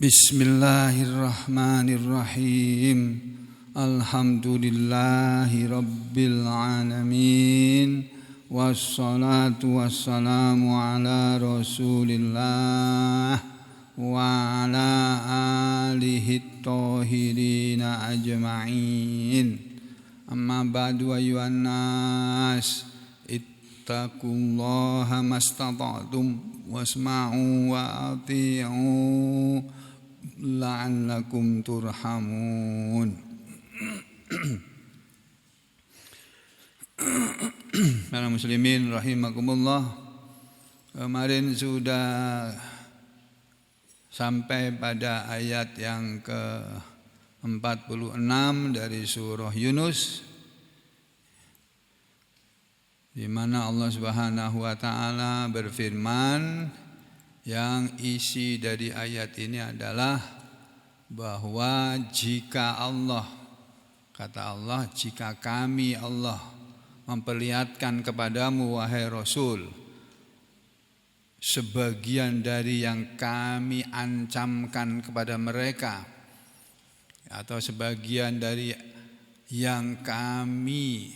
Bismillahirrahmanirrahim. Alhamdulillahi rabbil alamin. Wassalatu wassalamu ala Rasulillah wa ala alihi thahirina ajma'in. Amma ba'du ayyuhan nas, ittaqullaha mastata'tum wasma'u wa ati'u la'allakum turhamun. Para muslimin rahimakumullah, kemarin sudah sampai pada ayat yang ke-46 dari surah Yunus, di mana Allah Subhanahu wa taala berfirman, yang isi dari ayat ini adalah bahwa jika Allah, kata Allah, jika kami Allah memperlihatkan kepadamu wahai Rasul sebagian dari yang kami ancamkan kepada mereka, atau sebagian dari yang kami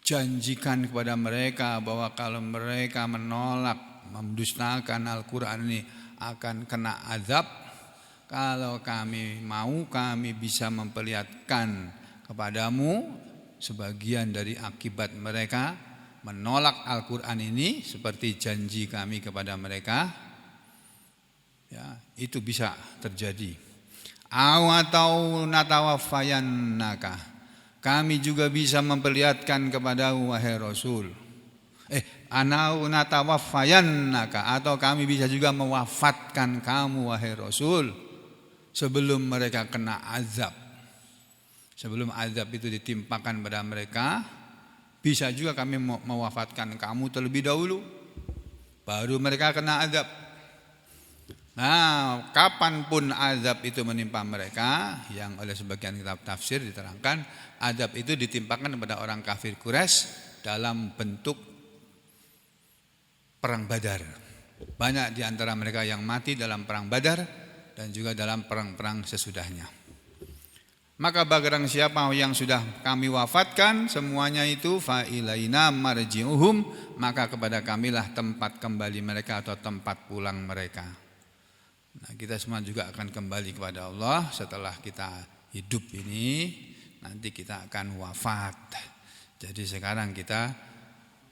janjikan kepada mereka bahwa kalau mereka menolak, mendustakan Al-Quran ini akan kena azab. Kalau kami mau, kami bisa memperlihatkan kepadamu sebagian dari akibat mereka menolak Al-Quran ini, seperti janji kami kepada mereka. Ya, itu bisa terjadi. Atau natawaffayannaka, kami juga bisa memperlihatkan kepadamu wahai Rasul. Anau natawaffayannaka, atau kami bisa juga mewafatkan kamu wahai Rasul sebelum mereka kena azab. Sebelum azab itu ditimpakan pada mereka, bisa juga kami mewafatkan kamu terlebih dahulu, baru mereka kena azab. Nah, kapanpun azab itu menimpa mereka, yang oleh sebagian kitab tafsir diterangkan, azab itu ditimpakan kepada orang kafir Quraisy dalam bentuk perang Badar. Banyak di antara mereka yang mati dalam perang Badar dan juga dalam perang-perang sesudahnya. Maka barang siapa yang sudah kami wafatkan semuanya itu, fa ilaina marji'uhum, maka kepada kamilah tempat kembali mereka atau tempat pulang mereka. Nah, kita semua juga akan kembali kepada Allah setelah kita hidup ini, nanti kita akan wafat. Jadi sekarang kita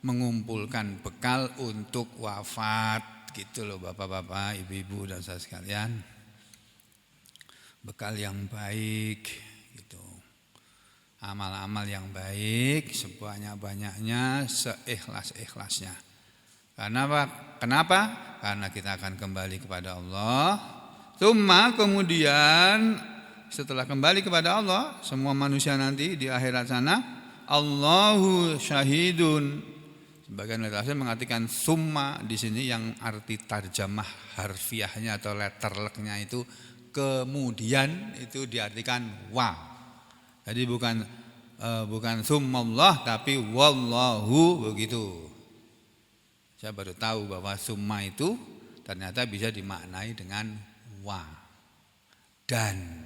mengumpulkan bekal untuk wafat, gitu loh Bapak-bapak, Ibu-ibu dan saudara sekalian. Bekal yang baik gitu. Amal-amal yang baik sebanyak-banyaknya, seikhlas-ikhlasnya. Kenapa? Karena kita akan kembali kepada Allah. Kemudian setelah kembali kepada Allah, semua manusia nanti di akhirat sana, Allahu syahidun. Sebagian tafsir mengatakan summa di sini, yang arti tarjamah harfiahnya atau letterleknya itu kemudian, itu diartikan wa. Jadi bukan summallah tapi wallahu, begitu. Saya baru tahu bahwa summa itu ternyata bisa dimaknai dengan wa. Dan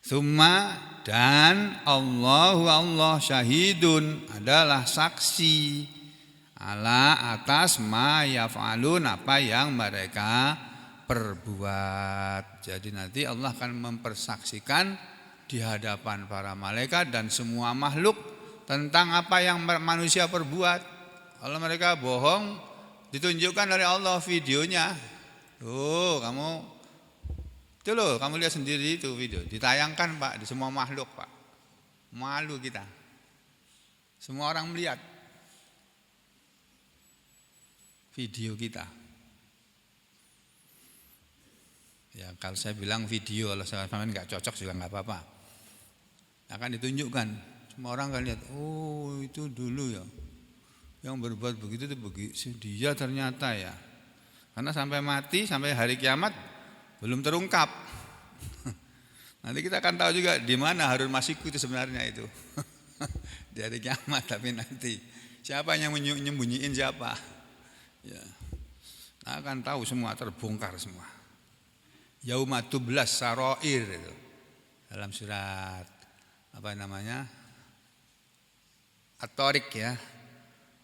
summa, dan Allah syahidun adalah saksi ala atas ma yaf'alun, apa yang mereka perbuat. Jadi nanti Allah akan mempersaksikan di hadapan para malaikat dan semua makhluk tentang apa yang manusia perbuat. Kalau mereka bohong, ditunjukkan oleh Allah videonya. Kamu lihat sendiri itu video, ditayangkan Pak di semua makhluk Pak. Malu kita. Semua orang melihat video kita. Ya kalau saya bilang video, kalau saya enggak cocok juga enggak apa-apa. Akan ditunjukkan. Semua orang akan lihat, oh itu dulu ya, yang berbuat begitu itu dia ternyata ya. Karena sampai mati, sampai hari kiamat belum terungkap. Nanti kita akan tahu juga di mana Harun Masiku itu sebenarnya itu. Di hari kiamat, tapi nanti siapa yang menyembunyiin siapa. Ya. Akan tahu semua, terbongkar semua. Yauma tublas sarair itu. Dalam surat apa namanya? At-Tariq ya.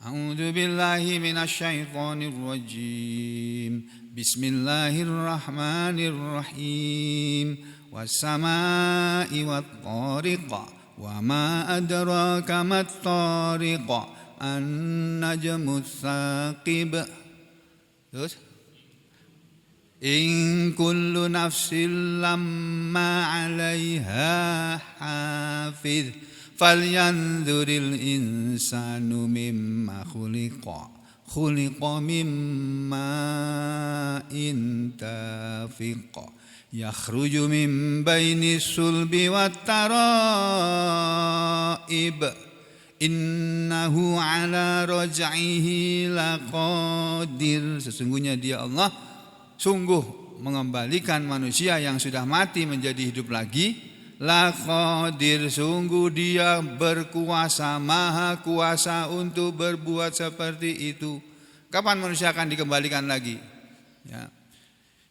A'udzu billahi minasyaitonir rajim. Bismillahirrahmanirrahim. Was-samaa'i wat-tariq. Wa ma adraka mat-tariq. An-najmus saqib. Terus in kullu nafsin lamma 'alaiha hafiz falyanzuril insanu mimma khuliqa mimma intafiqa yakhruju min bainis sulbi wat taraib innahu ala raj'ihi laqadir. Sesungguhnya dia Allah sungguh mengembalikan manusia yang sudah mati menjadi hidup lagi. Laqadir, sungguh dia berkuasa, maha kuasa untuk berbuat seperti itu. Kapan manusia akan dikembalikan lagi? Ya.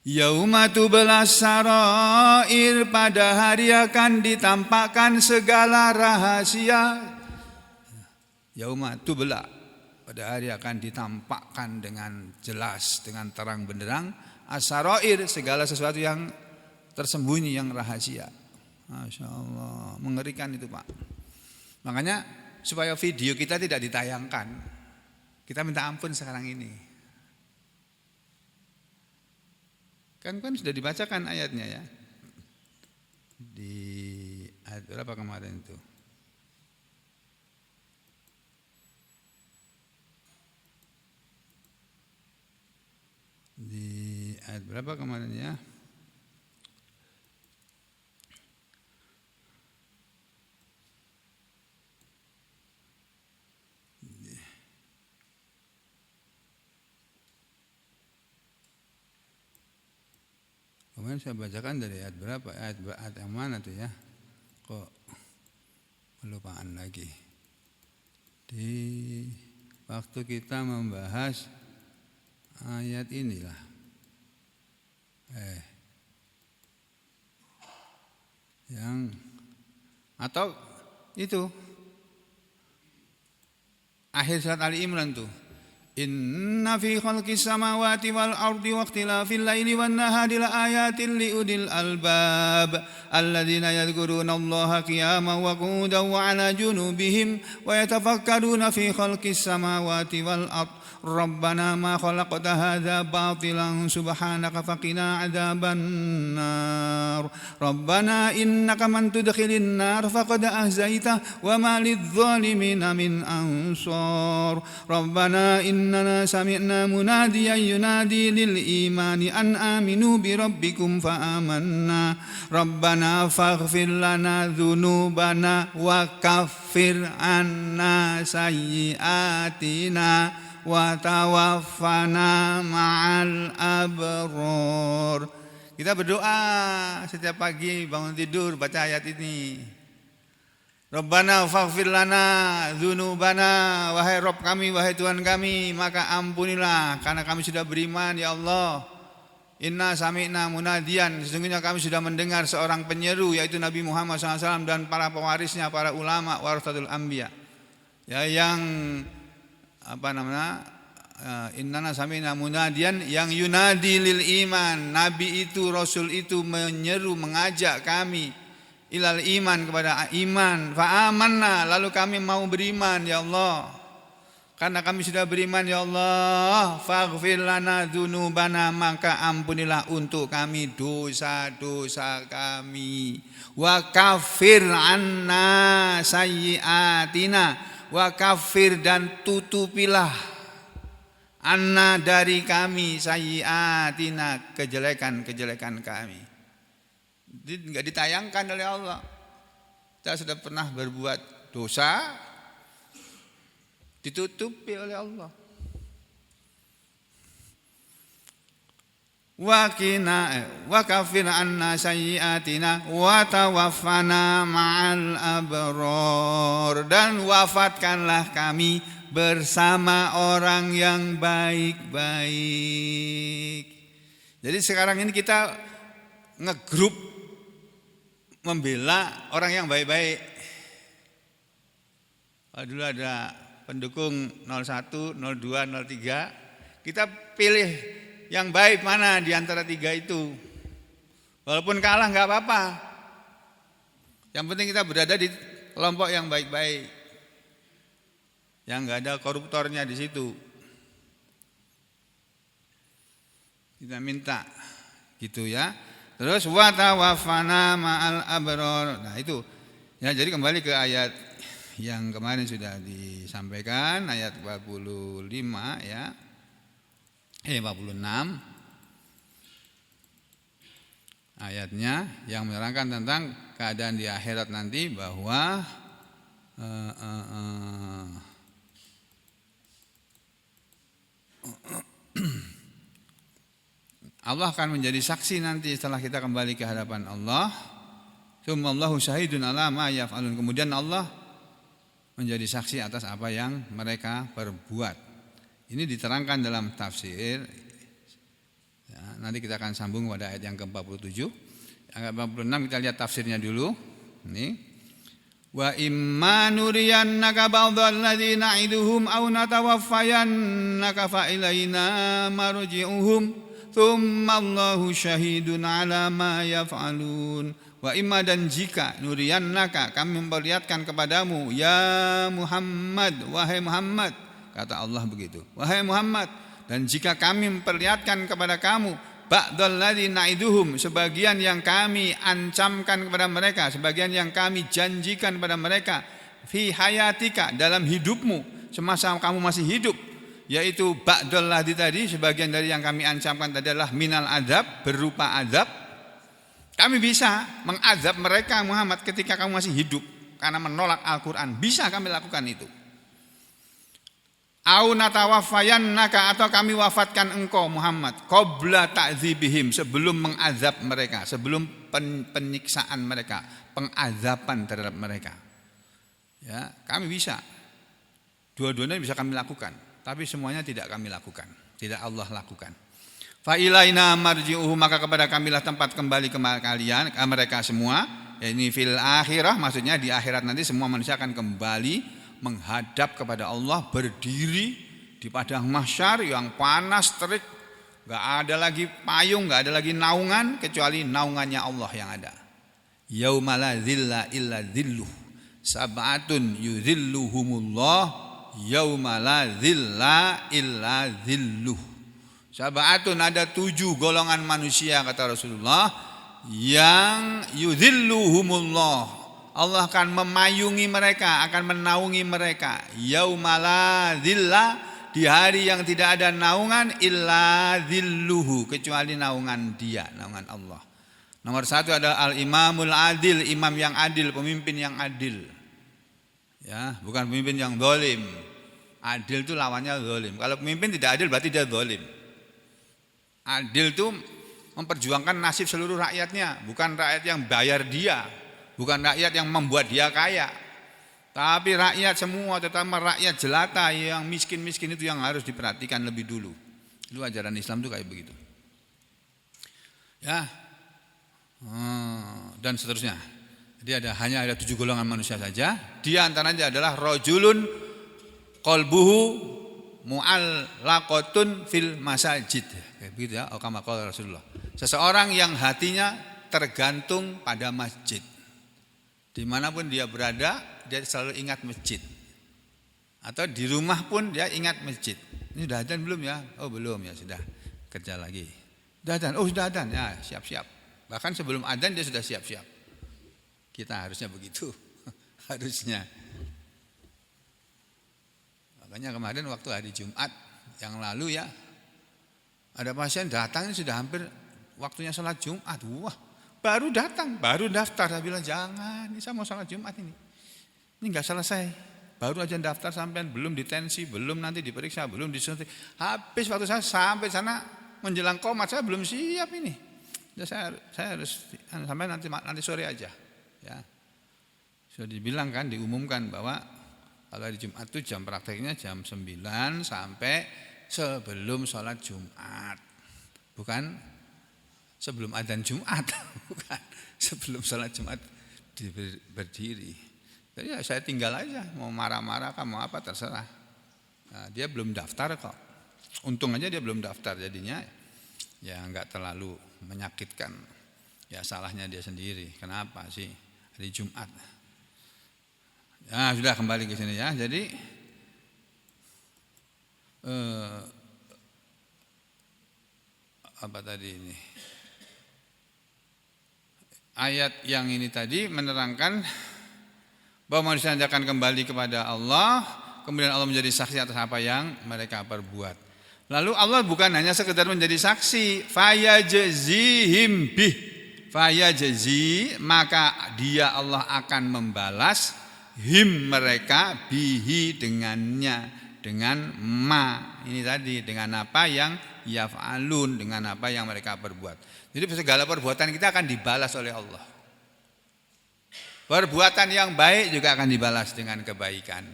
Yauma tublas sarair, pada hari akan ditampakkan segala rahasia. Yauma tubla, pada hari akan ditampakkan dengan jelas, dengan terang benderang. As-sarair, segala sesuatu yang tersembunyi, yang rahasia. Masya Allah, mengerikan itu Pak. Makanya supaya video kita tidak ditayangkan, kita minta ampun sekarang ini. Kan sudah dibacakan ayatnya ya. Di ayat berapa kemarin itu? Di ayat berapa kemarin ya? Kemarin saya bacakan dari ayat berapa? Ayat yang mana tuh ya? Kok kelupaan lagi? Di waktu kita membahas ayat inilah. Yang atau itu akhir surat Ali Imran tuh. Inna fi khalqis samawati wal ardi wa ikhtilafil laili wan nahari la ayatin liulil albab alladzina yadhkuruna Allaha qiyaman wa qu'udan wa 'ala junubihim wa yatafakkaruna fi khalqis samawati wal ardi Rabbana ma khalaqta hadza batilan subhanaka faqina 'adzaban nar Rabbana innaka man tudkhilin nar faqad ahzaita wa ma lidh-dhalimina min ansar Rabbana innana sami'na munadiyan yunadi lil imani an aminu bi rabbikum fa amanna Rabbana faghfir lana dhunubana wa kaffir anna sayyi'atina wa tawaffana ma'al abror. Kita berdoa setiap pagi bangun tidur baca ayat ini. Rabbana faghfir lana dzunubana, wahai Rabb kami, wahai Tuhan kami, maka ampunilah karena kami sudah beriman ya Allah. Inna sami'na munadiyan, sesungguhnya kami sudah mendengar seorang penyeru yaitu Nabi Muhammad SAW dan para pewarisnya, para ulama warasatul anbiya. Ya, yang innana sami'na munadiyan yang yunadi lil iman. Nabi itu, Rasul itu menyeru, mengajak kami ilal iman, kepada iman. Fa amanna, lalu kami mau beriman ya Allah. Karena kami sudah beriman ya Allah, faghfir lana dzunubana, maka ampunilah untuk kami dosa-dosa kami. Wa kaffir anna sayyi'atina, wa kafir, dan tutupilah anna dari kami sayyiatina, kejelekan-kejelekan kami. Jadi enggak ditayangkan oleh Allah. Kita sudah pernah berbuat dosa, ditutupi oleh Allah. Wa kafir anna sayyiatina wa tawaffana ma'al abror, dan wafatkanlah kami bersama orang yang baik-baik. Jadi sekarang ini kita ngegrup membela orang yang baik-baik. Kalau dulu ada pendukung 01, 02, 03, kita pilih yang baik mana di antara tiga itu. Walaupun kalah nggak apa-apa. Yang penting kita berada di kelompok yang baik-baik, yang nggak ada koruptornya di situ. Kita minta gitu ya. Terus wa tawaffana ma'al abror. Nah itu. Ya, jadi kembali ke ayat yang kemarin sudah disampaikan, ayat 45 ya. 46. Ayatnya yang menerangkan tentang keadaan di akhirat nanti bahwa Allah akan menjadi saksi nanti setelah kita kembali ke hadapan Allah. Tsummallahu syahidun ala ma yaf'alun. Kemudian Allah menjadi saksi atas apa yang mereka perbuat. Ini diterangkan dalam tafsir. Ya, nanti kita akan sambung pada ayat yang ke-47. Ayat 46 kita lihat tafsirnya dulu. Ini. Wa imma nuriyannaka ba'dhal ladzina na'iduhum aw natawaffayannaka fa ilaina marji'uhum. Tsummallahu syahidun ala ma yaf'alun. Wa imma, dan jika nuriyannaka, kami memperlihatkan kepadamu ya Muhammad, wahai Muhammad, kata Allah begitu, wahai Muhammad, dan jika kami memperlihatkan kepada kamu ba'dhal ladzina na'iduhum, sebagian yang kami ancamkan kepada mereka, sebagian yang kami janjikan kepada mereka, fi hayatika, dalam hidupmu, semasa kamu masih hidup, yaitu ba'dal ladzi tadi, sebagian dari yang kami ancamkan tadi adalah minal adab, berupa adab. Kami bisa mengazab mereka Muhammad ketika kamu masih hidup karena menolak Al-Quran. Bisa kami lakukan itu. Au natawaffayannaka, atau kami wafatkan engkau Muhammad qabla ta'dzibihim, sebelum mengazab mereka, sebelum penyiksaan mereka, pengazaban terhadap mereka. Ya, kami bisa. Dua-duanya bisa kami lakukan. Tapi semuanya tidak kami lakukan, tidak Allah lakukan. Fa ilaina marji'uhum, maka kepada kamilah tempat kembali ke kalian, ke mereka semua. Ini fil akhirah, maksudnya di akhirat nanti semua manusia akan kembali menghadap kepada Allah, berdiri di padang mahsyar yang panas terik, enggak ada lagi payung, enggak ada lagi naungan kecuali naungannya Allah yang ada. Yauma la dzilla illa dzilluh, sab'atun yuzilluhumullah yauma la dzilla illa dzilluh. Sab'atun, ada 7 golongan manusia kata Rasulullah, yang yuzilluhumullah, Allah akan memayungi mereka, akan menaungi mereka. Yauma la dzilla, di hari yang tidak ada naungan illa dzilluhu, kecuali naungan Dia, naungan Allah. Nomor 1 ada al-imamul adil, imam yang adil, pemimpin yang adil. Ya, bukan pemimpin yang zalim. Adil itu lawannya zalim. Kalau pemimpin tidak adil berarti dia zalim. Adil itu memperjuangkan nasib seluruh rakyatnya, bukan rakyat yang bayar dia, bukan rakyat yang membuat dia kaya. Tapi rakyat semua, terutama rakyat jelata yang miskin-miskin itu yang harus diperhatikan lebih dulu. Itu ajaran Islam itu kayak begitu. Ya. Dan seterusnya. Jadi hanya ada 7 golongan manusia saja. Di antaranya adalah rajulun qalbuhu mu'allaqatun fil masajid. Kayak begitu ya, kama qala Rasulullah. Seseorang yang hatinya tergantung pada masjid. Dimanapun dia berada, dia selalu ingat masjid. Atau di rumah pun dia ingat masjid. Ini sudah adzan belum ya? Oh belum ya, sudah kerja lagi. Sudah adzan, oh sudah adzan ya, siap-siap. Bahkan sebelum adzan dia sudah siap-siap. Kita harusnya begitu, harusnya. Makanya kemarin waktu hari Jumat yang lalu ya, ada pasien datang ini sudah hampir waktunya sholat Jumat. Wah, baru datang, baru daftar. Saya bilang jangan, ini saya mau sholat Jumat ini. Ini enggak selesai. Baru aja daftar sampai belum ditensi, belum nanti diperiksa, belum disuntik. Habis waktu saya sampai sana menjelang qomat, saya belum siap ini. Ya, saya harus sampai nanti sore aja. Ya, sudah dibilang kan, diumumkan bahwa kalau hari Jumat itu jam prakteknya jam 9 sampai sebelum sholat Jumat, bukan sebelum adzan Jumat, bukan sebelum sholat Jumat berdiri. Jadi ya saya tinggal aja, mau marah-marah kamu apa terserah. Nah, dia belum daftar kok. Untung aja dia belum daftar, jadinya ya nggak terlalu menyakitkan. Ya salahnya dia sendiri. Kenapa sih hari Jumat? Ya sudah, kembali ke sini ya. Jadi apa tadi ini? Ayat yang ini tadi menerangkan bahwa manusia akan kembali kepada Allah, kemudian Allah menjadi saksi atas apa yang mereka perbuat. Lalu Allah bukan hanya sekedar menjadi saksi, fayajzihim bih, fayajzi, maka dia Allah akan membalas him mereka bihi dengannya, dengan ma ini tadi, dengan apa yang yaf'alun, dengan apa yang mereka perbuat. Jadi segala perbuatan kita akan dibalas oleh Allah. Perbuatan yang baik juga akan dibalas dengan kebaikan.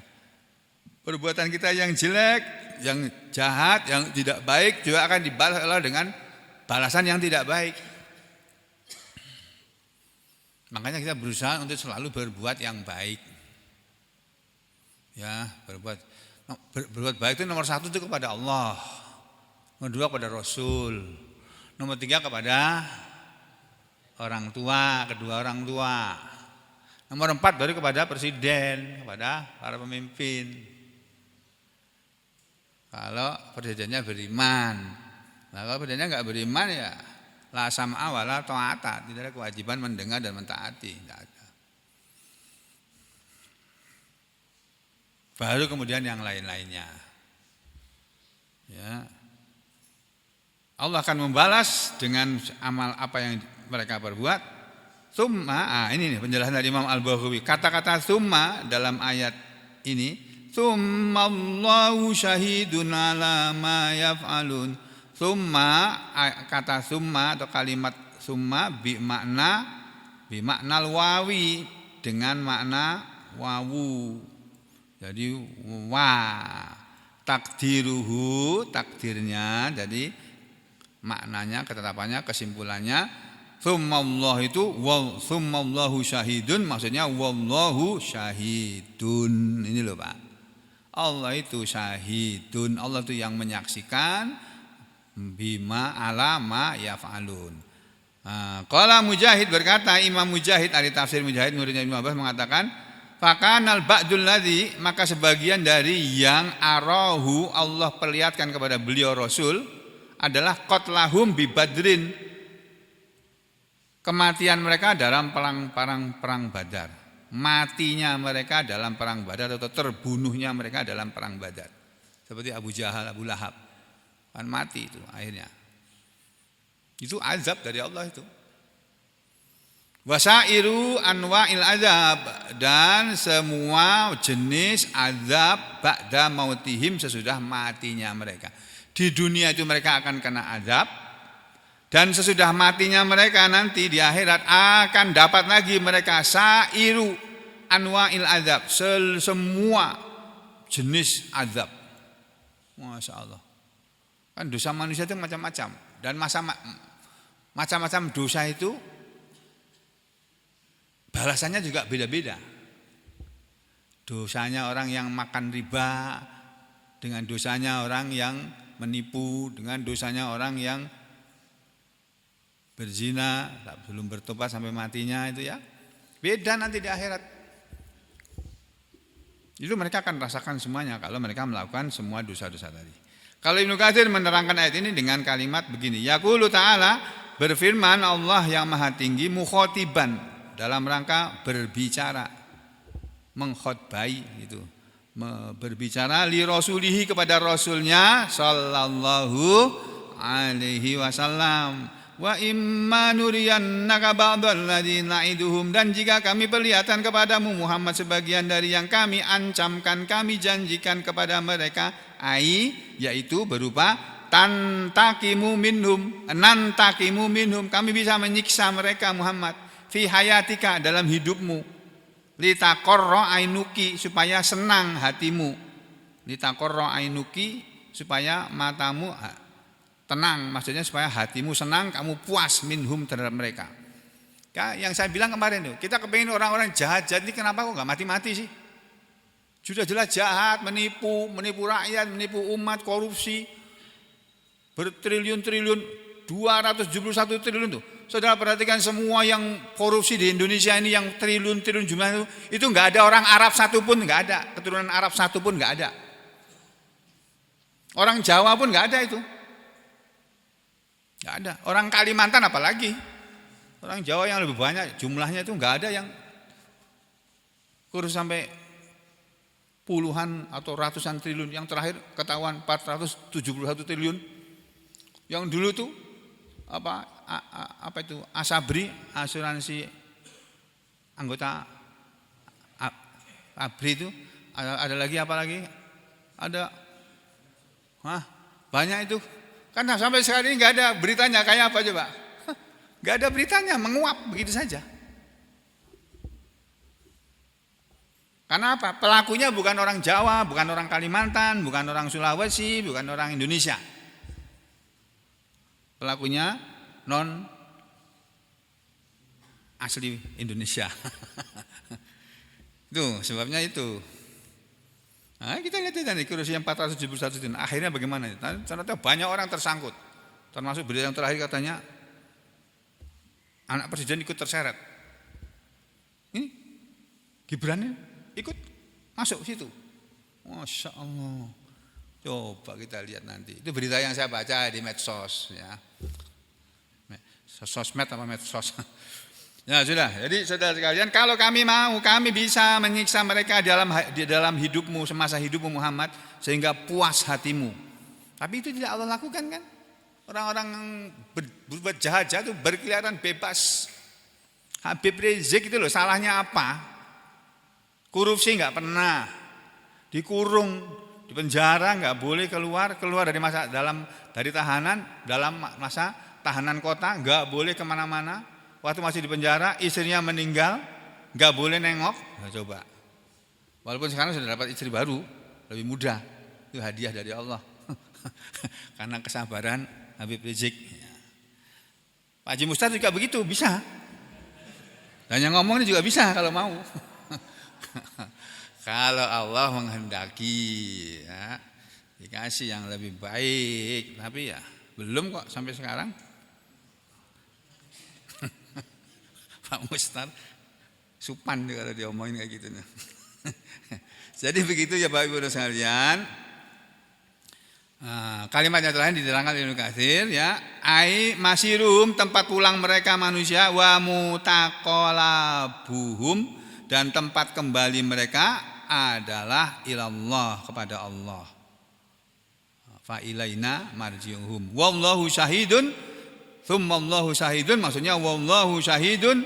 Perbuatan kita yang jelek, yang jahat, yang tidak baik juga akan dibalas Allah dengan balasan yang tidak baik. Makanya kita berusaha untuk selalu berbuat yang baik. Ya, berbuat baik itu nomor 1 itu kepada Allah, nomor 2 kepada Rasul, nomor 3 kepada orang tua, kedua orang tua, nomor 4 baru kepada presiden, kepada para pemimpin. Kalau presidennya beriman, nah kalau presidennya nggak beriman ya la sam'a wala ta'ata, tidak ada kewajiban mendengar dan mentaati, tidak ada. Baru kemudian yang lain-lainnya. Ya. Allah akan membalas dengan amal apa yang mereka perbuat. Summa, ini nih penjelasan dari Imam Al-Baghawi. Kata-kata summa dalam ayat ini, summallahu syahidun ala ma yaf'alun. Summa, kata summa atau kalimat summa bimakna wawi, dengan makna wawu. Jadi takdiruhu, takdirnya, jadi maknanya, ketetapannya, kesimpulannya summallah itu summallahu syahidun, maksudnya wallahu syahidun. Ini loh Pak, Allah itu syahidun, Allah itu yang menyaksikan bima alama yaf'alun. Qala Mujahid, berkata Imam Mujahid, ahli tafsir Mujahid, muridnya Ibnu Abbas, mengatakan fakanal ba'dul ladzi, maka sebagian dari yang arahu Allah perlihatkan kepada beliau Rasul adalah qatlahum bi Badrin, kematian mereka dalam perang Badar. Matinya mereka dalam perang Badar atau terbunuhnya mereka dalam perang Badar. Seperti Abu Jahal, Abu Lahab, kan mati itu akhirnya. Itu azab dari Allah itu. Wasairu anwa'il azab, dan semua jenis azab ba'da mautihim, sesudah matinya mereka. Di dunia itu mereka akan kena azab, dan sesudah matinya mereka nanti di akhirat akan dapat lagi mereka sairu anwa'il azab, semua jenis azab. Masya Allah. Kan dosa manusia itu macam-macam, dan macam-macam dosa itu balasannya juga beda-beda. Dosanya orang yang makan riba, dengan dosanya orang yang menipu, dengan dosanya orang yang berzina belum bertobat sampai matinya, itu ya beda nanti di akhirat. Itu mereka akan rasakan semuanya kalau mereka melakukan semua dosa-dosa tadi. Kalau Ibnu Katsir menerangkan ayat ini dengan kalimat begini, yaqulu ta'ala, berfirman Allah yang maha tinggi, mukhotiban, dalam rangka berbicara, mengkhotbai itu, berbicara li rasulihi, kepada rasulnya sallallahu alaihi wasallam, wa imma nuriyannaka ba'dal ladzi na'iduhum, dan jika kami perlihatkan kepadamu Muhammad sebagian dari yang kami ancamkan, kami janjikan kepada mereka, yaitu berupa nantakimu minhum, kami bisa menyiksa mereka Muhammad, fi hayatika, dalam hidupmu, litaqarra ainuki, supaya senang hatimu, litaqarra ainuki, supaya matamu tenang, maksudnya supaya hatimu senang, kamu puas minhum terhadap mereka. Ya, yang saya bilang kemarin tuh, kita kepingin orang-orang jahat-jahat ini kenapa kok nggak mati-mati sih? Sudah jelas jahat, menipu rakyat, menipu umat, korupsi, bertriliun-triliun, 271 triliun tuh. Saudara perhatikan semua yang korupsi di Indonesia ini yang triliun-triliun jumlah itu nggak ada orang Arab satupun, nggak ada keturunan Arab satupun, nggak ada. Orang Jawa pun nggak ada itu, nggak ada. Orang Kalimantan apalagi, orang Jawa yang lebih banyak jumlahnya itu nggak ada yang kurus sampai puluhan atau ratusan triliun. Yang terakhir ketahuan 471 triliun. Yang dulu tuh apa itu Asabri, asuransi anggota ABRI itu ada lagi apa lagi? Ada banyak itu. Karena sampai sekarang ini nggak ada beritanya, kayak apa coba? Nggak ada beritanya, menguap begitu saja. Karena apa? Pelakunya bukan orang Jawa, bukan orang Kalimantan, bukan orang Sulawesi, bukan orang Indonesia. Pelakunya non asli Indonesia. Itu sebabnya itu. Nah, kita lihat tadi kursi yang 471 itu. Akhirnya bagaimana? Ternyata banyak orang tersangkut. Termasuk berita yang terakhir katanya anak presiden ikut terseret. Ini Gibran ikut masuk situ. Masya Allah. Coba kita lihat nanti. Itu berita yang saya baca di medsos ya. Sosmed apa medsos. Ya sudah. Jadi saudara sekalian, kalau kami mau, kami bisa menyiksa mereka di dalam hidupmu, semasa hidupmu Muhammad, sehingga puas hatimu. Tapi itu tidak Allah lakukan kan? Orang-orang yang berbuat jahat-jahat itu berkeliaran bebas. Habib Rizik itu loh, salahnya apa? Korupsi nggak pernah, dikurung, di penjara, nggak boleh keluar dari tahanan, dalam masa tahanan kota, nggak boleh kemana-mana. Waktu masih di penjara, istrinya meninggal, nggak boleh nengok. Nah, coba, walaupun sekarang sudah dapat istri baru, lebih muda, itu hadiah dari Allah, karena kesabaran Habib Rizik. Pak Haji Mustar juga begitu, bisa. Dan yang ngomong ini juga bisa kalau mau. Kalau Allah menghendaki ya, dikasih yang lebih baik. Tapi ya belum kok sampai sekarang. Pak Mustar supan kalau diomongin kayak gitu. Jadi begitu ya Bapak Ibu sekalian. Kalimat yang terakhir diterangkan Ibnu Katsir ya, ai masirum, tempat pulang mereka manusia, wa mutaqalabuhum, dan tempat kembali mereka adalah ilallah, kepada Allah. Fa ilaina marji'uhum wallahu syahidun tsumma Allahu syahidun, maksudnya wallahu syahidun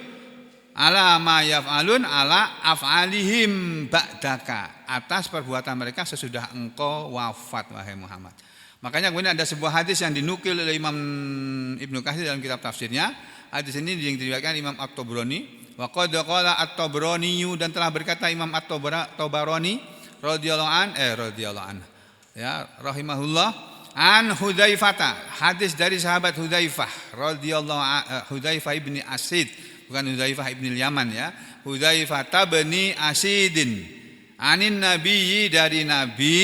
ala ma yaf'alun ala af'alihim ba'daka, atas perbuatan mereka sesudah engkau wafat wahai Muhammad. Makanya kemudian ada sebuah hadis yang dinukil oleh Imam Ibnu Katsir dalam kitab tafsirnya. Hadis ini diriwayatkan Imam At-Tabrani. Wa qad qala At-Tabrani, dan telah berkata Imam At-Tabrani radhiyallahu an ya rahimahullah, an Hudzaifah, hadis dari sahabat Hudzaifah radhiyallahu Hudzaifah ibni Asid, bukan Hudzaifah ibni Yaman ya, Hudzaifah bin Asidin anin nabiyyi, dari Nabi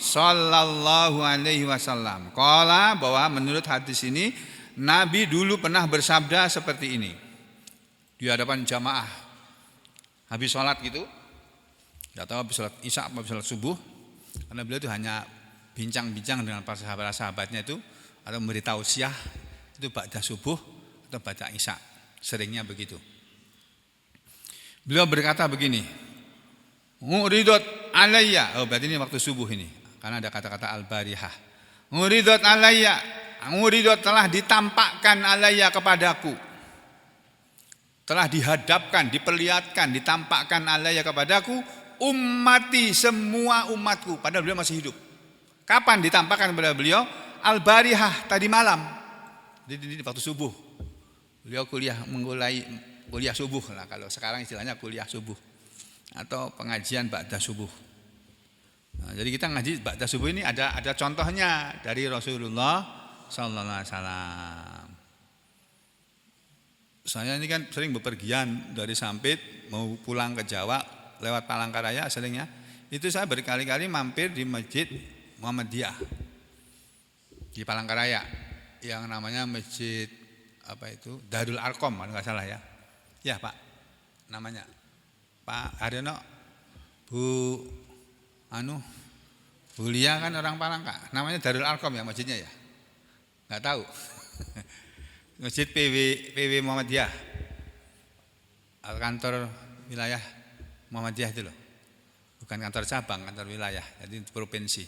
sallallahu alaihi wasallam. Qala, bahwa menurut hadis ini Nabi dulu pernah bersabda seperti ini di hadapan jamaah habis sholat gitu, tidak tahu habis sholat isya atau habis sholat subuh, karena beliau itu hanya bincang-bincang dengan para sahabat-sahabatnya itu, atau memberi tausiah itu ba'da subuh atau ba'da isya, seringnya begitu. Beliau berkata begini, muridot alayya, berarti ini waktu subuh ini, karena ada kata-kata al-barihah. Muridot alayya, muridot telah ditampakkan alayya kepadaku, telah dihadapkan, diperlihatkan, ditampakkan alayya kepadaku, ummati, semua umatku, padahal beliau masih hidup. Kapan ditampakkan kepada beliau? Al-barihah, tadi malam, di waktu subuh. Beliau mulai kuliah subuh lah, kalau sekarang istilahnya kuliah subuh atau pengajian ba'da subuh. Nah, jadi kita ngaji ba'da subuh ini ada contohnya dari Rasulullah sallallahu alaihi wasallam. Saya ini kan sering bepergian dari Sampit mau pulang ke Jawa lewat Palangkaraya seringnya. Itu saya berkali-kali mampir di Masjid Muhammadiyah di Palangkaraya yang namanya Masjid Darul Arkom kalau nggak salah ya. Ya Pak, namanya Pak Haryono, Bu Lia kan orang Palangka, namanya Darul Arkom ya masjidnya ya, nggak tahu. Masjid PW Muhammadiyah, kantor wilayah Muhammadiyah itu loh, bukan kantor cabang, kantor wilayah, jadi provinsi.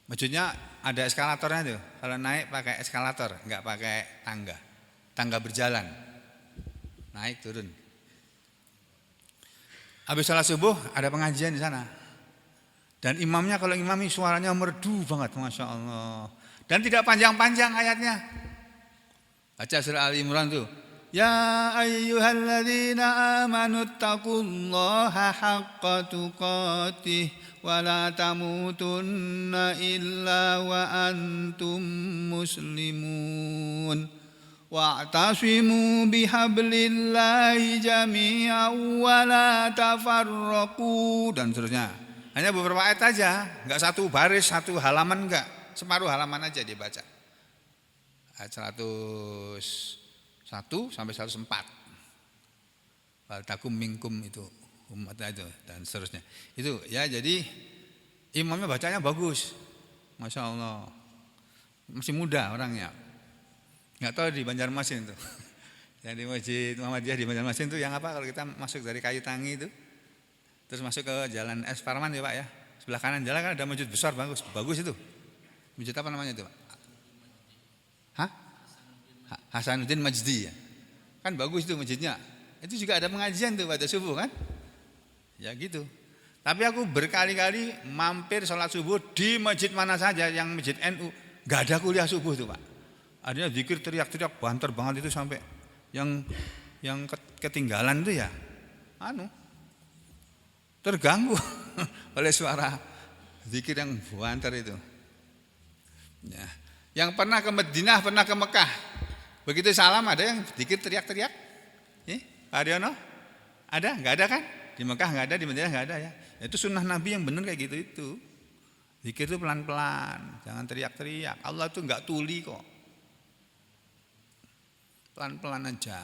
Masjidnya ada eskalatornya tuh, kalau naik pakai eskalator, nggak pakai tangga berjalan, naik turun. Habis salat subuh ada pengajian di sana, dan imamnya kalau imami suaranya merdu banget, masya Allah, dan tidak panjang-panjang ayatnya. Baca surah Ali Imran tuh. Ya ayyuhalladzina amanu taqullaha haqqa tuqatih wa la tamutunna illa wa antum muslimun. Wa'tasimu bihablillahi jami'an wa la tafarraqu, dan seterusnya. Hanya beberapa ayat aja, enggak satu baris, satu halaman enggak, separuh halaman aja dibaca. Ayat 101 sampai 104. Wal takum minkum itu umat itu dan seterusnya. Itu ya, jadi imamnya bacanya bagus. Masya Allah. Masih muda orangnya. Enggak tahu di Banjarmasin itu. Yang di Masjid Muhammadiyah di Banjarmasin itu yang apa kalau kita masuk dari Kayu Tangi itu. Terus masuk ke Jalan S Parman ya Pak ya. Sebelah kanan jalan kan ada masjid besar bagus. Bagus itu. Masjid apa namanya itu Pak? Hah? Hasanuddin Majdi ya. Kan bagus itu masjidnya. Itu juga ada pengajian tuh pada subuh kan? Ya gitu. Tapi aku berkali-kali mampir sholat subuh di masjid mana saja yang masjid NU, gak ada kuliah subuh tuh Pak. Adanya zikir teriak-teriak banter banget itu sampai yang ketinggalan tuh ya terganggu oleh suara zikir yang banter itu. Ya. Yang pernah ke Madinah, pernah ke Mekah, begitu salam ada yang zikir teriak-teriak? Pak Haryono? Ada? Enggak ada kan? Di Mekah enggak ada, di Madinah enggak ada ya. Itu sunnah Nabi yang benar kayak gitu itu. Zikir itu pelan-pelan, jangan teriak-teriak. Allah itu enggak tuli kok. Pelan-pelan aja.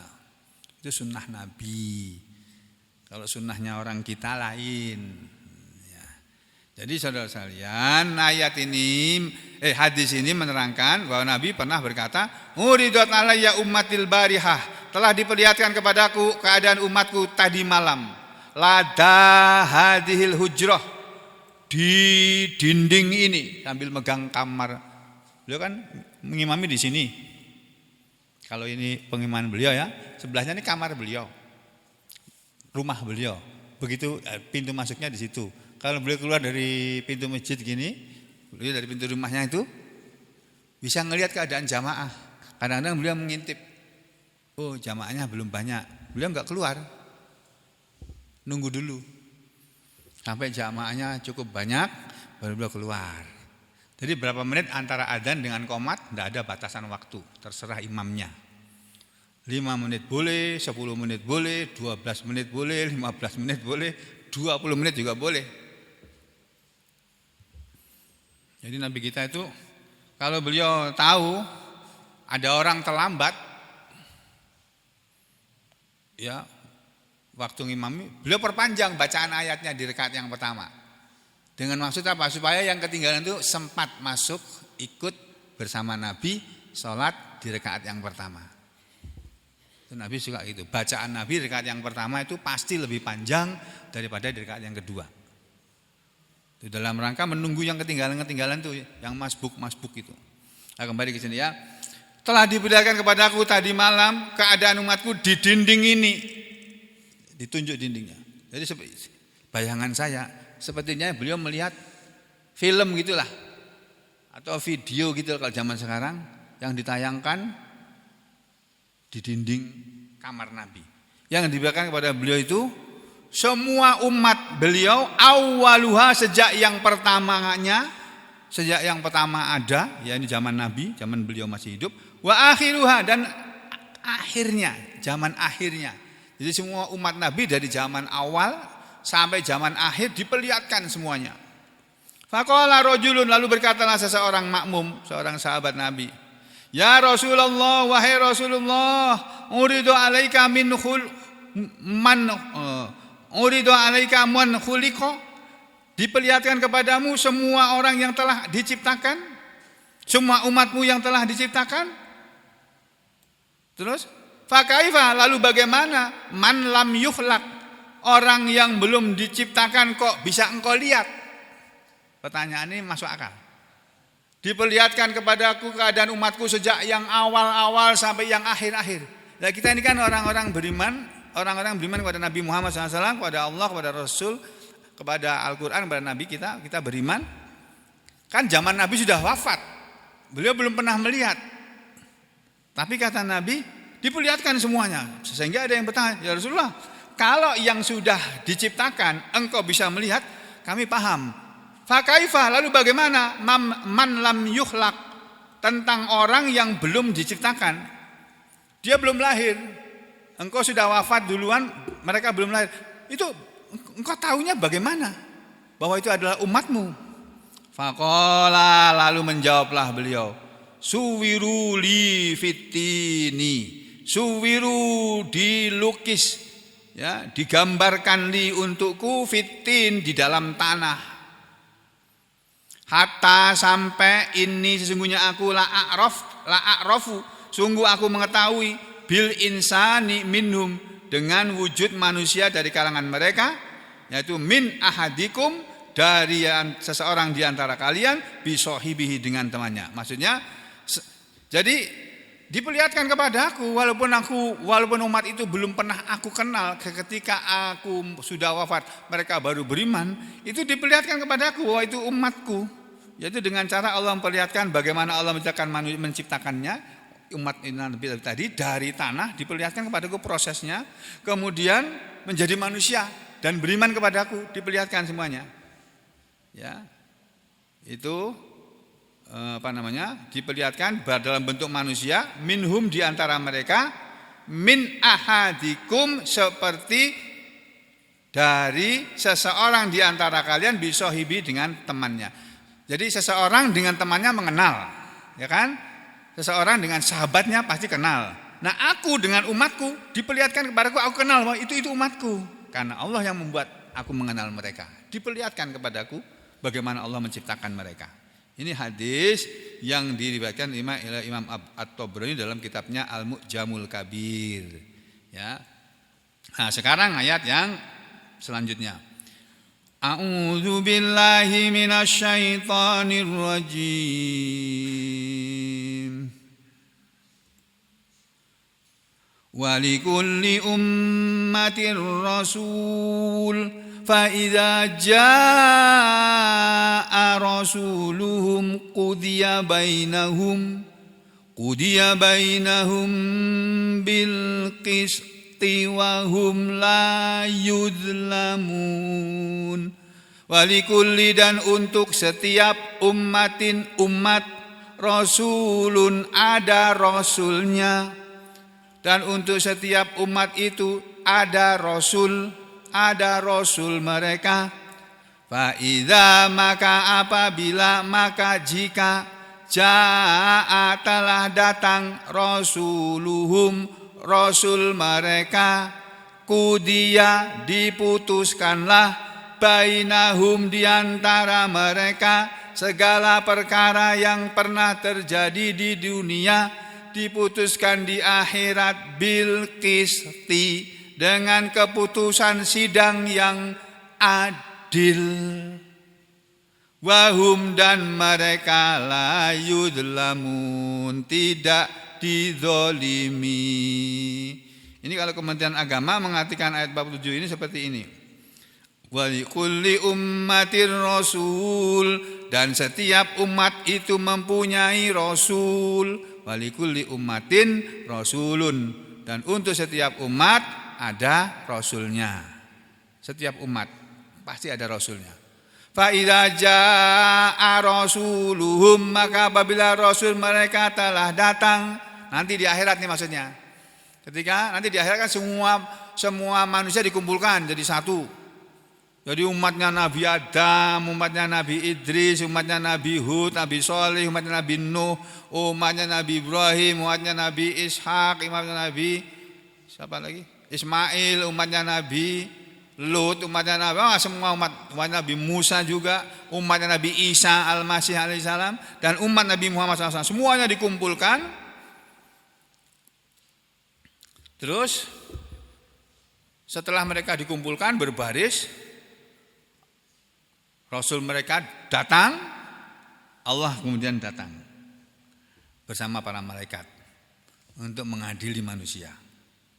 Itu sunnah Nabi. Kalau sunnahnya orang kita lain. Jadi saudara sekalian, hadis ini menerangkan bahwa Nabi pernah berkata, "Uridat alayya ummatil barihah." Telah diperlihatkan kepadaku keadaan umatku tadi malam. Lada hadhil hujrah, di dinding ini, sambil megang kamar. Beliau kan mengimami di sini. Kalau ini pengimaman beliau ya, sebelahnya ini kamar beliau. Rumah beliau. Begitu pintu masuknya di situ. Kalau beliau keluar dari pintu masjid gini, beliau dari pintu rumahnya itu bisa ngelihat keadaan jamaah. Kadang-kadang beliau mengintip, oh jamaahnya belum banyak. Beliau enggak keluar, nunggu dulu sampai jamaahnya cukup banyak, baru beliau keluar. Jadi berapa menit antara adzan dengan qomat, enggak ada batasan waktu, terserah imamnya. 5 menit boleh, 10 menit boleh, 12 menit boleh, 15 menit boleh, 20 menit juga boleh. Jadi Nabi kita itu kalau beliau tahu ada orang terlambat, ya waktu ngimami, beliau perpanjang bacaan ayatnya di rakaat yang pertama. Dengan maksud apa? Supaya yang ketinggalan itu sempat masuk ikut bersama Nabi sholat di rakaat yang pertama. Itu Nabi suka gitu. Bacaan Nabi di rakaat yang pertama itu pasti lebih panjang daripada di rakaat yang kedua. Di dalam rangka menunggu yang ketinggalan tuh, yang masbuk itu. Nah, kembali ke sini ya. Telah diperlihatkan kepadaku tadi malam keadaan umatku di dinding ini. Ditunjuk dindingnya. Jadi bayangan saya sepertinya beliau melihat film gitulah atau video gitu kalau zaman sekarang yang ditayangkan di dinding kamar Nabi. Yang diberikan kepada beliau itu semua umat beliau awaluha, sejak yang pertamanya sejak yang pertama ada, ya ini zaman Nabi, zaman beliau masih hidup, wa akhiruha, dan akhirnya, zaman akhirnya. Jadi semua umat Nabi dari zaman awal sampai zaman akhir diperlihatkan semuanya. Faqala rajulun, lalu berkatalah seseorang makmum, seorang sahabat Nabi, ya Rasulullah, wahai Rasulullah, uridu alaika min khuliqa, diperlihatkan kepadamu semua orang yang telah diciptakan, semua umatmu yang telah diciptakan. Terus, fakaifa, lalu bagaimana man lam yukhlaq, orang yang belum diciptakan kok bisa engkau lihat? Pertanyaan ini masuk akal. Diperlihatkan kepadaku keadaan umatku sejak yang awal-awal sampai yang akhir-akhir. Nah, kita ini kan orang-orang beriman kepada Nabi Muhammad SAW, kepada Allah, kepada Rasul, kepada Al-Quran, kepada Nabi kita beriman. Kan zaman Nabi sudah wafat, beliau belum pernah melihat. Tapi kata Nabi, diperlihatkan semuanya. Sehingga ada yang bertanya, ya Rasulullah, kalau yang sudah diciptakan engkau bisa melihat, kami paham. Fakaifa, lalu bagaimana man lam yukhlaq, tentang orang yang belum diciptakan, dia belum lahir, engkau sudah wafat duluan, mereka belum lahir, itu engkau tahunya bagaimana bahwa itu adalah umatmu? Faqala, lalu menjawablah beliau, suwiru li fitini, suwiru, dilukis, ya, digambarkan li untukku, fitin, di dalam tanah, hatta, sampai, ini sesungguhnya aku la'arafu, sungguh aku mengetahui, bil insani minhum, dengan wujud manusia dari kalangan mereka, yaitu min ahadikum, dari seseorang di antara kalian, bisohibihi, dengan temannya. Maksudnya, jadi diperlihatkan kepada aku, walaupun umat itu belum pernah aku kenal, ketika aku sudah wafat, mereka baru beriman, itu diperlihatkan kepada aku bahwa itu umatku, yaitu dengan cara Allah memperlihatkan bagaimana Allah menciptakannya. Umat Nabi tadi dari tanah diperlihatkan kepadaku prosesnya, kemudian menjadi manusia dan beriman kepadaku, diperlihatkan semuanya. Ya, itu diperlihatkan dalam bentuk manusia, minhum, di antara mereka, min ahadikum, seperti dari seseorang di antara kalian, bisohibi, dengan temannya. Jadi seseorang dengan temannya mengenal, ya kan? Seseorang dengan sahabatnya pasti kenal. Nah, aku dengan umatku diperlihatkan kepadaku, aku kenal bahwa itu umatku, karena Allah yang membuat aku mengenal mereka. Diperlihatkan kepadaku bagaimana Allah menciptakan mereka. Ini hadis yang diriwayatkan Imam At-Tabrani dalam kitabnya Al-Mu'jamul Kabir. Ya. Nah, sekarang ayat yang selanjutnya. A'udzu billahi minasyaitonir rajim. Walikulli ummatir rasul, fa idza jaa rasuluhum qudiya bainahum bil qisti wa hum la yudlamun. Walikulli, dan untuk setiap umat rasulun, ada rasulnya, dan untuk setiap umat itu ada rasul mereka. Fa idza, maka apabila, maka jika, jaa, telah datang, rasuluhum, rasul mereka, kudiya, diputuskanlah, bainahum, diantara mereka, segala perkara yang pernah terjadi di dunia diputuskan di akhirat, bil qisti, dengan keputusan sidang yang adil. Wahum, dan mereka, la yudlamun, tidak dizolimi. Ini kalau Kementerian Agama mengartikan ayat 47 ini seperti ini. Wa likulli ummatir rasul, dan setiap umat itu mempunyai rasul. Walikulli ummatin rasulun, dan untuk setiap umat ada rasulnya. Setiap umat pasti ada rasulnya. Fa idza jaa rasuluhum, maka apabila rasul mereka telah datang, nanti di akhirat nih maksudnya. Ketika nanti di akhirat kan semua manusia dikumpulkan jadi satu. Jadi umatnya Nabi Adam, umatnya Nabi Idris, umatnya Nabi Hud, Nabi Shalih, umatnya Nabi Nuh, umatnya Nabi Ibrahim, umatnya Nabi Ishak, umatnya Nabi siapa lagi? Ismail, umatnya Nabi Lut, umatnya Nabi, semua umatnya Nabi Musa juga, umatnya Nabi Isa Al-Masih alaihissalam, dan umat Nabi Muhammad SAW, semuanya dikumpulkan. Terus setelah mereka dikumpulkan berbaris, Rasul mereka datang, Allah kemudian datang bersama para malaikat untuk mengadili manusia.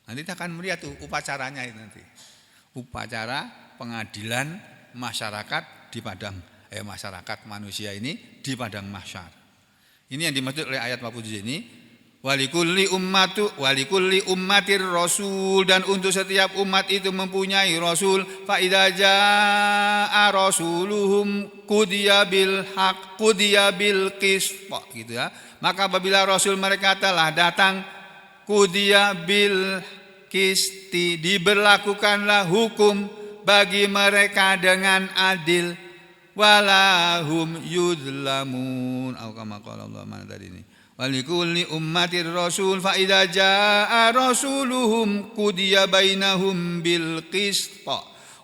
Nanti kita akan melihat tuh upacaranya itu nanti. Upacara pengadilan masyarakat di padang masyarakat manusia ini di padang mahsyar. Ini yang dimaksud oleh ayat 47 ini. Walikulli ummatir rasul, dan untuk setiap umat itu mempunyai rasul. Fa idza jaa rasuluhum qudiya bil haqq qudiya bil qist, gitu ya. Maka apabila rasul mereka telah datang, qudiya bil qisti, diberlakukanlah hukum bagi mereka dengan adil, walahum yudlamun. Atau kama qala Allah, mana tadi ini? Walikulli ummatir rasul fa idza jaa rasuluhum qudiya bainahum bil qist